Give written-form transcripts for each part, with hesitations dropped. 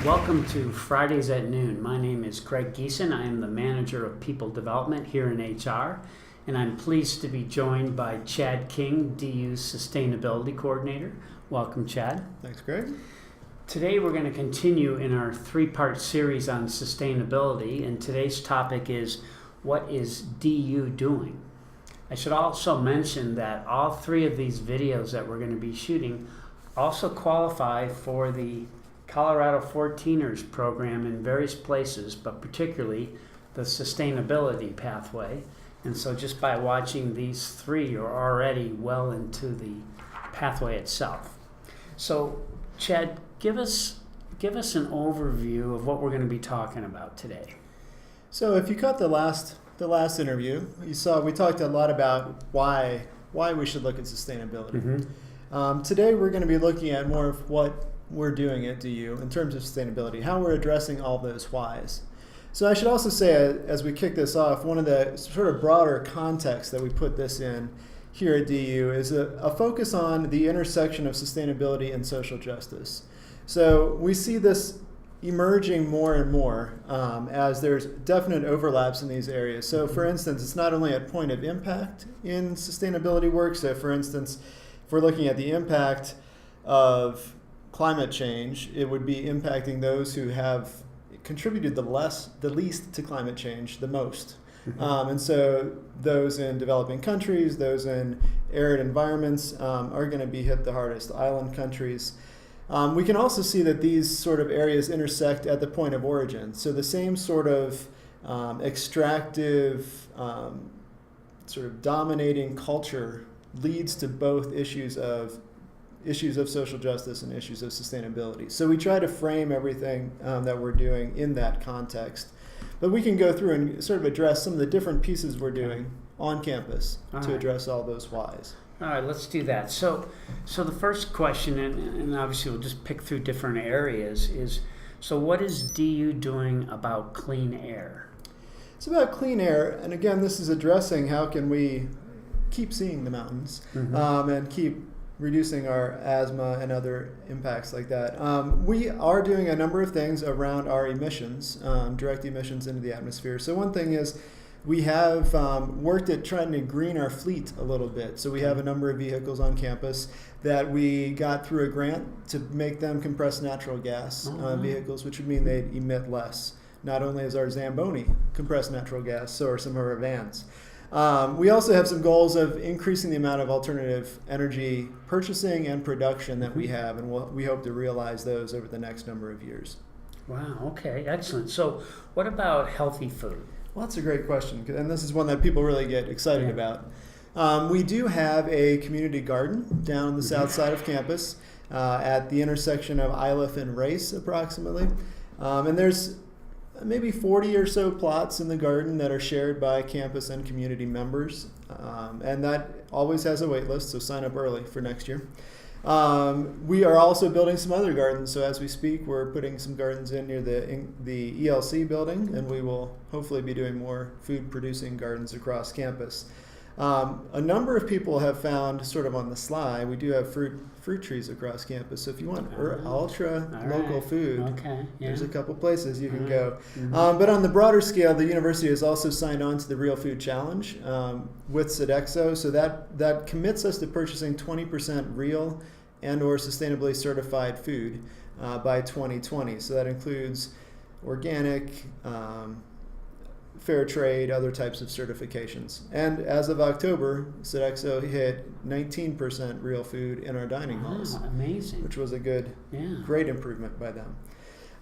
Welcome to Fridays at Noon. My name is Craig Geeson. I am the Manager of People Development here in HR, and I'm pleased to be joined by Chad King, DU's Sustainability Coordinator. Welcome, Chad. Thanks, Craig. Today we're going to continue in our three-part series on sustainability, and today's topic is, what is DU doing? I should also mention that all three of these videos that we're going to be shooting also qualify for the Colorado 14ers program in various places, but particularly the sustainability pathway. And so just by watching these three, you're already well into the pathway itself. So Chad, give us an overview of what we're going to be talking about today. So if you caught the last interview, you saw we talked a lot about why we should look at sustainability. Today we're going to be looking at more of what we're doing at DU in terms of sustainability, how we're addressing all those whys. So I should also say, as we kick this off, one of the sort of broader contexts that we put this in here at DU is a focus on the intersection of sustainability and social justice. So we see this emerging more and more as there's definite overlaps in these areas. So for instance, it's not only at point of impact in sustainability work. So for instance, if we're looking at the impact of climate change, it would be impacting those who have contributed the least to climate change the most. And so those in developing countries, those in arid environments are going to be hit the hardest, island countries. We can also see that these sort of areas intersect at the point of origin. So the same sort of extractive, sort of dominating culture leads to both issues of social justice and issues of sustainability. So we try to frame everything that we're doing in that context. But we can go through and sort of address some of the different pieces we're doing on campus to address all those whys. All right, let's do that. So the first question, and obviously we'll just pick through different areas, is, so what is DU doing about clean air? It's about clean air, and again, this is addressing how can we keep seeing the mountains and keep reducing our asthma and other impacts like that. We are doing a number of things around our emissions, direct emissions into the atmosphere. So one thing is we have worked at trying to green our fleet a little bit. So we have a number of vehicles on campus that we got through a grant to make them compressed natural gas vehicles, which would mean they'd emit less. Not only is our Zamboni compressed natural gas, so are some of our vans. We also have some goals of increasing the amount of alternative energy purchasing and production that we have, and we hope to realize those over the next number of years. Wow, okay, excellent. So what about healthy food? Well, that's a great question, and this is one that people really get excited about. We do have a community garden down on the south side of campus at the intersection of Iliff and Race, approximately. And there's maybe 40 or so plots in the garden that are shared by campus and community members. And that always has a wait list, so sign up early for next year. We are also building some other gardens. So as we speak, we're putting some gardens in near the ELC building, and we will hopefully be doing more food-producing gardens across campus. A number of people have found, sort of on the sly, we do have fruit trees across campus. So if you want ultra local food, there's a couple places you can go. But on the broader scale, the university has also signed on to the Real Food Challenge with Sodexo. So that commits us to purchasing 20% real and or sustainably certified food by 2020. So that includes organic, fair trade, other types of certifications. And as of October, Sodexo hit 19% real food in our dining halls. Amazing. Which was a great improvement by them.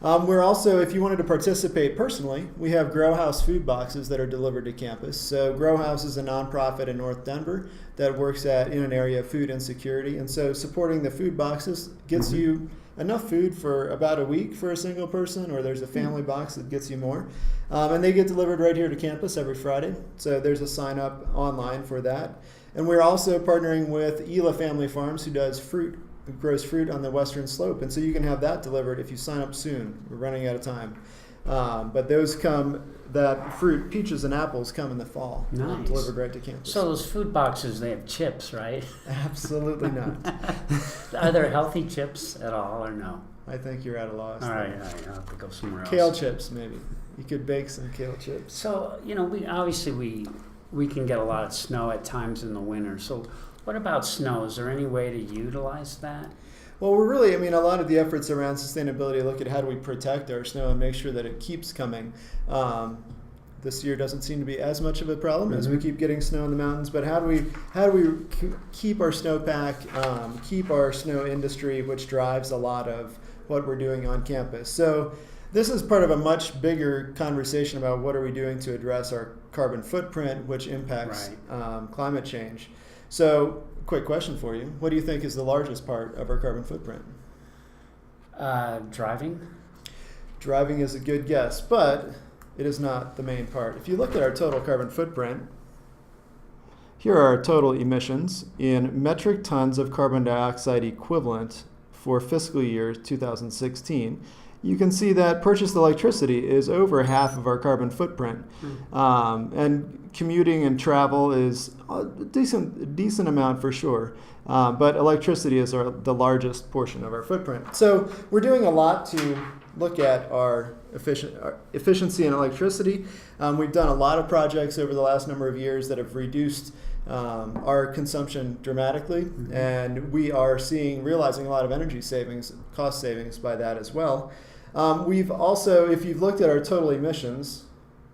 We're also, if you wanted to participate personally, we have Grow House food boxes that are delivered to campus. So Grow House is a nonprofit in North Denver that works in an area of food insecurity. And so supporting the food boxes gets you enough food for about a week for a single person, or there's a family box that gets you more. And they get delivered right here to campus every Friday. So there's a sign up online for that. And we're also partnering with Ela Family Farms, who grows fruit on the western slope. And so you can have that delivered if you sign up soon. We're running out of time. But those that fruit, peaches and apples, come in the fall. Nice. Delivered right to campus. So those food boxes, they have chips, right? Absolutely not. Are there healthy chips at all or no? I think you're at a loss. All right, I'll have to go somewhere else. Kale chips, maybe. You could bake some kale chips. So, we can get a lot of snow at times in the winter. So what about snow? Is there any way to utilize that? Well, a lot of the efforts around sustainability look at how do we protect our snow and make sure that it keeps coming. This year doesn't seem to be as much of a problem as we keep getting snow in the mountains, but how do we keep our snowpack, keep our snow industry, which drives a lot of what we're doing on campus. So this is part of a much bigger conversation about what are we doing to address our carbon footprint, which impacts climate change. So, quick question for you. What do you think is the largest part of our carbon footprint? Driving? Driving is a good guess, but it is not the main part. If you look at our total carbon footprint, here are our total emissions in metric tons of carbon dioxide equivalent for fiscal year 2016. You can see that purchased electricity is over half of our carbon footprint. And commuting and travel is a decent amount for sure. But electricity is the largest portion of our footprint. So we're doing a lot to look at our efficiency in electricity. We've done a lot of projects over the last number of years that have reduced our consumption dramatically, and we are realizing a lot of energy savings, cost savings by that as well. We've also, if you've looked at our total emissions,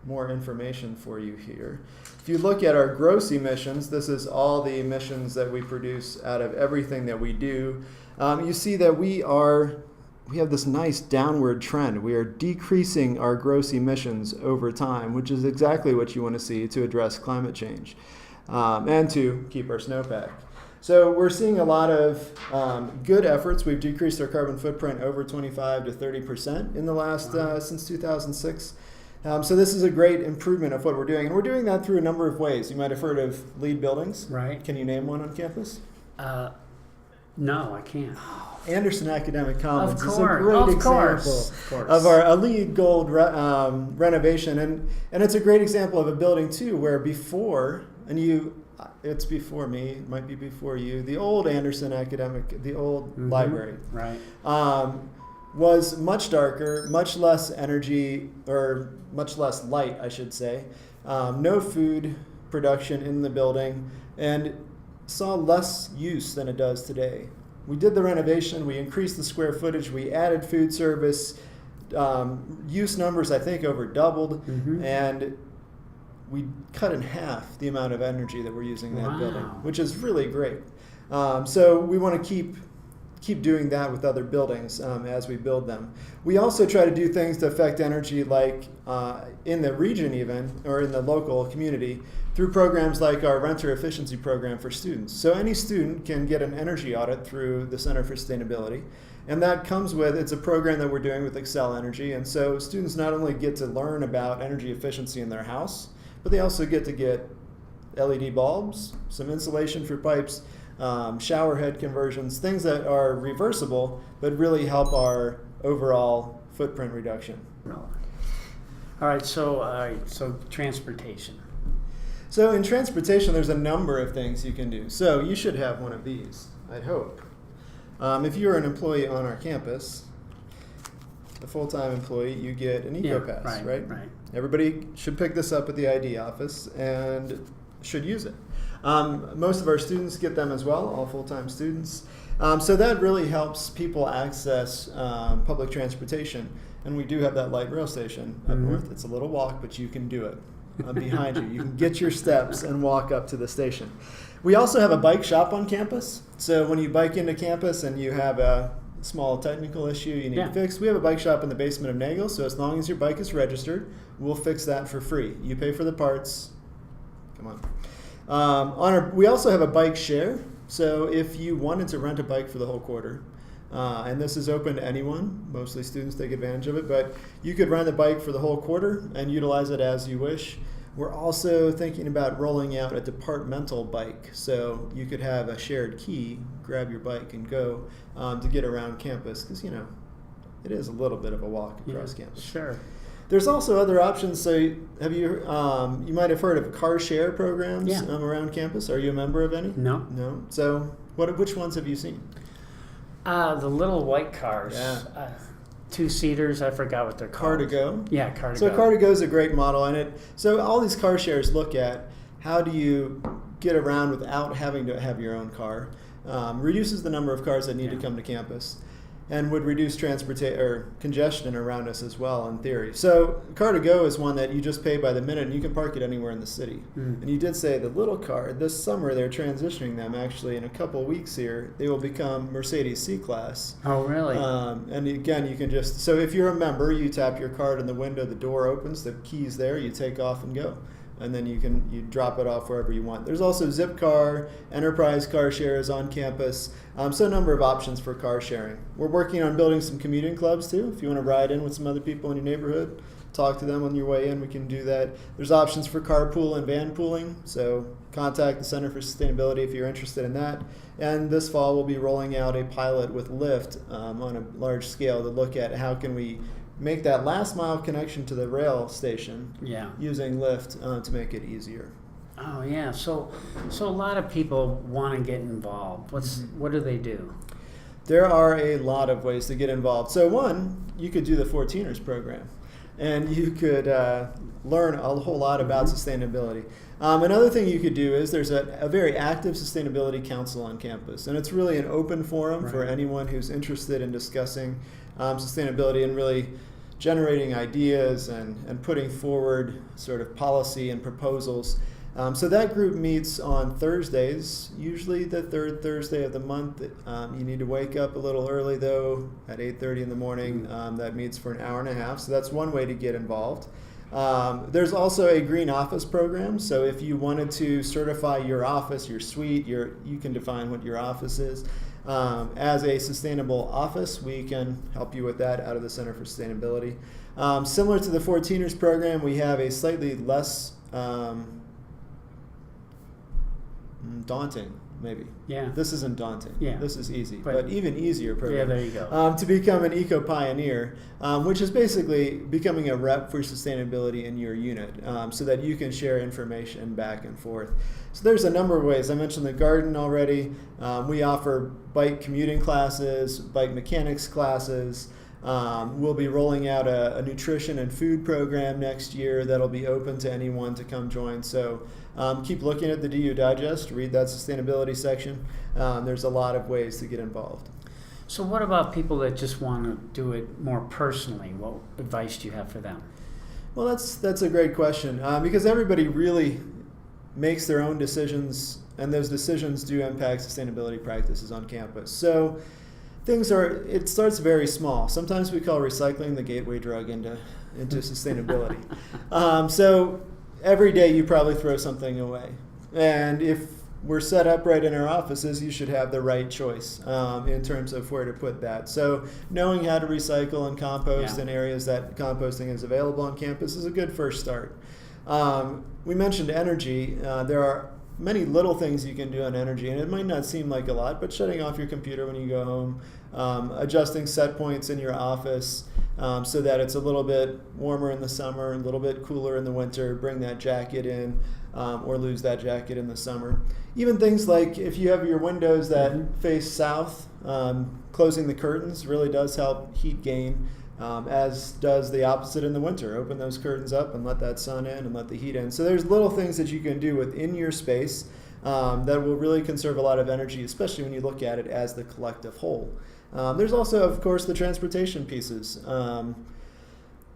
more information for you here. If you look at our gross emissions, this is all the emissions that we produce out of everything that we do. You see that we have this nice downward trend. We are decreasing our gross emissions over time, which is exactly what you want to see to address climate change and to keep our snowpack. So we're seeing a lot of good efforts. We've decreased our carbon footprint over 25 to 30% in the last since 2006. So this is a great improvement of what we're doing. And we're doing that through a number of ways. You might have heard of LEED buildings. Right. Can you name one on campus? No, I can't. Anderson Academic Commons Of is a great example of a LEED Gold renovation. And it's a great example of a building, too, where before, it's before me, it might be before you, the old Anderson Academic, the old library, was much darker, much less energy, or much less light, I should say. No food production in the building, and saw less use than it does today. We did the renovation, we increased the square footage, we added food service, use numbers I think over doubled, and we cut in half the amount of energy that we're using in that building, which is really great. So we want to keep doing that with other buildings as we build them. We also try to do things to affect energy like in the region even, or in the local community, through programs like our Renter Efficiency Program for students. So any student can get an energy audit through the Center for Sustainability. And that comes with, it's a program that we're doing with Excel Energy. And so students not only get to learn about energy efficiency in their house, but they also get to get LED bulbs, some insulation for pipes, shower head conversions, things that are reversible, but really help our overall footprint reduction. All right, so transportation. So in transportation, there's a number of things you can do. So you should have one of these, I'd hope. If you're an employee on our campus, a full-time employee, you get an EcoPass, right? Everybody should pick this up at the ID office and should use it. Most of our students get them as well, all full-time students. So that really helps people access public transportation. And we do have that light rail station up north. It's a little walk, but you can do it. I'm behind you. You can get your steps and walk up to the station. We also have a bike shop on campus. So when you bike into campus and you have a small technical issue you need fixed, we have a bike shop in the basement of Nagel. So as long as your bike is registered, we'll fix that for free. You pay for the parts. Come on. We also have a bike share. So if you wanted to rent a bike for the whole quarter, and this is open to anyone, mostly students take advantage of it, but you could rent a bike for the whole quarter and utilize it as you wish. We're also thinking about rolling out a departmental bike, so you could have a shared key, grab your bike and go to get around campus, because it is a little bit of a walk across campus. Sure. There's also other options. So have you you might have heard of car share programs around campus. Are you a member of any? No. No. So which ones have you seen? The little white cars. Yeah. Two-seaters, I forgot what they're called. Car2Go. Yeah, Car2Go. So Car2Go is a great model, and so all these car shares look at how do you get around without having to have your own car. Reduces the number of cars that need to come to campus, and would reduce congestion around us as well, in theory. So Car2Go is one that you just pay by the minute, and you can park it anywhere in the city. And you did say the little car, this summer they're transitioning them, actually in a couple of weeks here, they will become Mercedes C-Class. Oh, really? And again, you can just, so if you're a member, you tap your card in the window, the door opens, the key's there, you take off and go. And then you drop it off wherever you want. There's also Zipcar, Enterprise car shares on campus, so a number of options for car sharing. We're working on building some commuting clubs too. If you want to ride in with some other people in your neighborhood, talk to them on your way in, we can do that. There's options for carpool and van pooling, so contact the Center for Sustainability if you're interested in that. And this fall we'll be rolling out a pilot with Lyft on a large scale to look at how can we make that last mile connection to the rail station using Lyft to make it easier. Oh, yeah. So a lot of people want to get involved. What do they do? There are a lot of ways to get involved. So one, you could do the 14ers program, and you could learn a whole lot about sustainability. Another thing you could do is there's a very active sustainability council on campus, and it's really an open forum for anyone who's interested in discussing sustainability and really generating ideas and putting forward sort of policy and proposals. So that group meets on Thursdays, usually the third Thursday of the month. You need to wake up a little early, though, at 8:30 in the morning. That meets for an hour and a half, so that's one way to get involved. There's also a green office program, so if you wanted to certify your office, your suite, you can define what your office is. As a sustainable office, we can help you with that out of the Center for Sustainability. Similar to the 14ers program, we have a slightly less daunting, maybe. Yeah. This isn't daunting. Yeah. This is easy, but even easier program. Yeah, there you go. To become an eco-pioneer, which is basically becoming a rep for sustainability in your unit, so that you can share information back and forth. So there's a number of ways. I mentioned the garden already. We offer bike commuting classes, bike mechanics classes. We'll be rolling out a nutrition and food program next year that'll be open to anyone to come join. So keep looking at the DU Digest, read that sustainability section. There's a lot of ways to get involved. So what about people that just want to do it more personally? What advice do you have for them? Well, that's a great question, because everybody really makes their own decisions, and those decisions do impact sustainability practices on campus. So it starts very small. Sometimes we call recycling the gateway drug into sustainability. So every day you probably throw something away. And if we're set up right in our offices, you should have the right choice in terms of where to put that. So knowing how to recycle and compost in areas that composting is available on campus is a good first start. We mentioned energy. There are many little things you can do on energy, and it might not seem like a lot, but shutting off your computer when you go home, adjusting set points in your office so that it's a little bit warmer in the summer, a little bit cooler in the winter, bring that jacket in or lose that jacket in the summer. Even things like if you have your windows that face south, closing the curtains really does help heat gain. As does the opposite in the winter. Open those curtains up and let that sun in and let the heat in. So there's little things that you can do within your space that will really conserve a lot of energy, especially when you look at it as the collective whole. There's also, of course, the transportation pieces.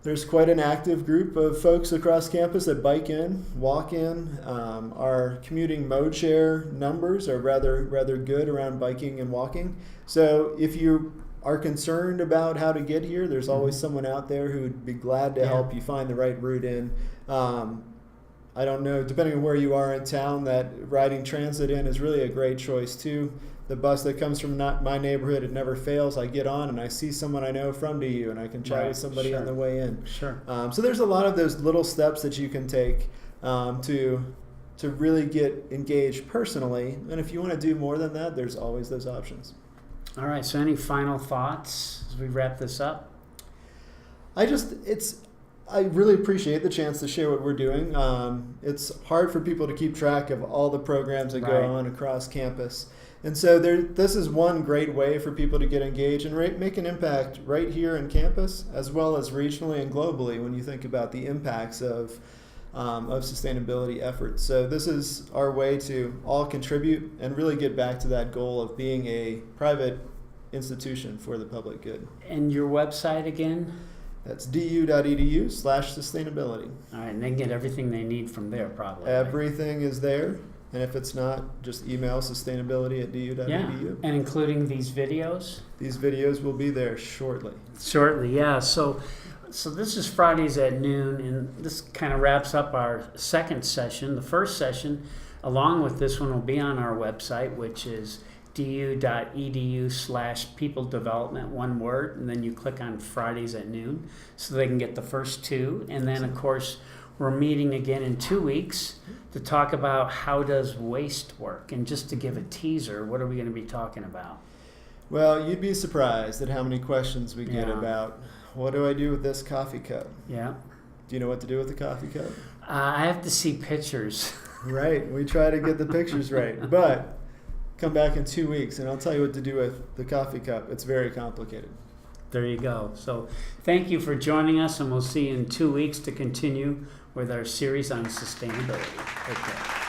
There's quite an active group of folks across campus that bike in, walk in. Our commuting mode share numbers are rather good around biking and walking. So if you are concerned about how to get here, there's always someone out there who would be glad to help you find the right route in. I don't know, depending on where you are in town, that riding transit in is really a great choice too. The bus that comes from my neighborhood, it never fails. I get on and I see someone I know from DU and I can chat with somebody on the way in. Sure. So there's a lot of those little steps that you can take to really get engaged personally. And if you want to do more than that, there's always those options. All right, so any final thoughts as we wrap this up? I really appreciate the chance to share what we're doing. It's hard for people to keep track of all the programs that go on across campus. And so this is one great way for people to get engaged and make an impact right here in campus, as well as regionally and globally when you think about the impacts of sustainability efforts. So this is our way to all contribute and really get back to that goal of being a private institution for the public good. And your website again? That's du.edu/sustainability. All right, and they can get everything they need from there, probably. right? Everything is there. And if it's not, just email sustainability@du.edu. Yeah, and including these videos? These videos will be there shortly. Shortly, yeah. So this is Fridays at noon, and this kind of wraps up our second session. The first session, along with this one, will be on our website, which is du.edu/people development, one word, and then you click on Fridays at noon so they can get the first two. And then, of course, we're meeting again in 2 weeks to talk about how does waste work. And just to give a teaser, what are we going to be talking about? Well, you'd be surprised at how many questions we get Yeah. about, what do I do with this coffee cup? Yeah. Do you know what to do with the coffee cup? I have to see pictures. Right. We try to get the pictures right. But come back in 2 weeks and I'll tell you what to do with the coffee cup. It's very complicated. There you go. So thank you for joining us, and we'll see you in 2 weeks to continue with our series on sustainability. Okay.